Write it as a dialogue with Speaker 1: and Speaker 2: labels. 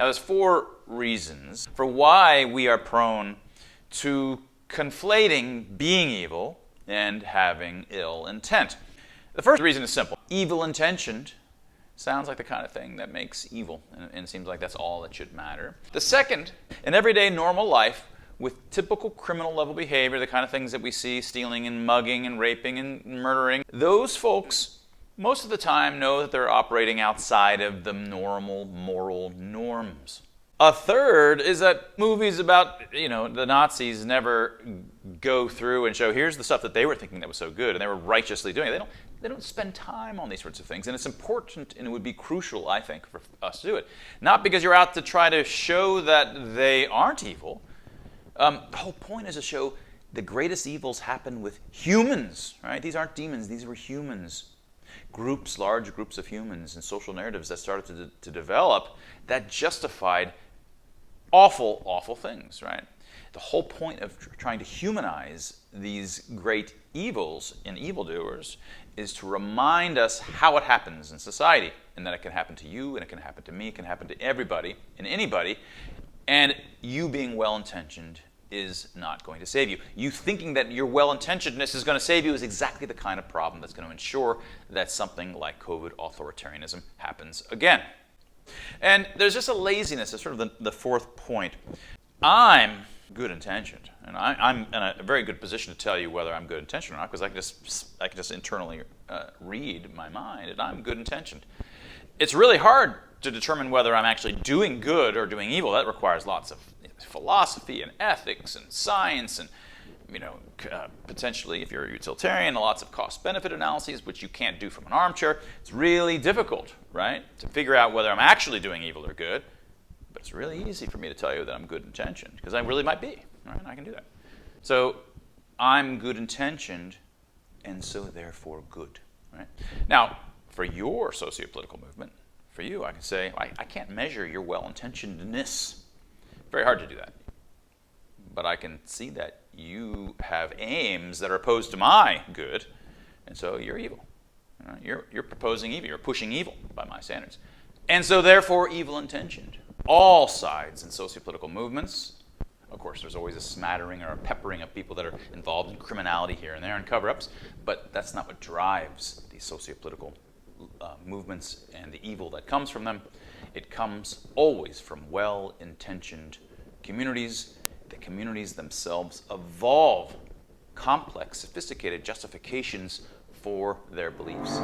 Speaker 1: Now, there's 4 reasons for why we are prone to conflating being evil and having ill intent. The first reason is simple. Evil-intentioned sounds like the kind of thing that makes evil, and it seems like that's all that should matter. The second, in everyday normal life, with typical criminal level behavior, the kind of things that we see, stealing and mugging and raping and murdering, those folks most of the time know that they're operating outside of the normal moral norms. A third is that movies about, the Nazis never go through and show here's the stuff that they were thinking that was so good and they were righteously doing it. They don't spend time on these sorts of things, and it's important and it would be crucial, I think, for us to do it. Not because you're out to try to show that they aren't evil. The whole point is to show the greatest evils happen with humans, right? These aren't demons, these were humans. Groups, large groups of humans, and social narratives that started to develop that justified awful, awful things, right? The whole point of trying to humanize these great evils and evildoers is to remind us how it happens in society, and that it can happen to you, and it can happen to me, it can happen to everybody and anybody, and you being well-intentioned is not going to save you. You thinking that your well-intentionedness is going to save you is exactly the kind of problem that's going to ensure that something like COVID authoritarianism happens again. And there's just a laziness, that's sort of the fourth point. I'm good-intentioned, and I'm in a very good position to tell you whether I'm good-intentioned or not, because I can just internally read my mind, and I'm good-intentioned. It's really hard to determine whether I'm actually doing good or doing evil. That requires lots of philosophy and ethics and science and, potentially, if you're a utilitarian, lots of cost-benefit analyses, which you can't do from an armchair. It's really difficult, right, to figure out whether I'm actually doing evil or good. But it's really easy for me to tell you that I'm good-intentioned, because I really might be, right? I can do that. So I'm good-intentioned, and so therefore good, right? Now, for your socio-political movement, for you, I can say, I can't measure your well-intentionedness. Very hard to do that. But I can see that you have aims that are opposed to my good, and so you're evil. You're proposing evil. You're pushing evil by my standards. And so therefore evil-intentioned. All sides in socio-political movements. Of course, there's always a smattering or a peppering of people that are involved in criminality here and there and cover-ups, but that's not what drives these socio-political movements and the evil that comes from them. It comes always from well-intentioned communities. The communities themselves evolve complex, sophisticated justifications for their beliefs.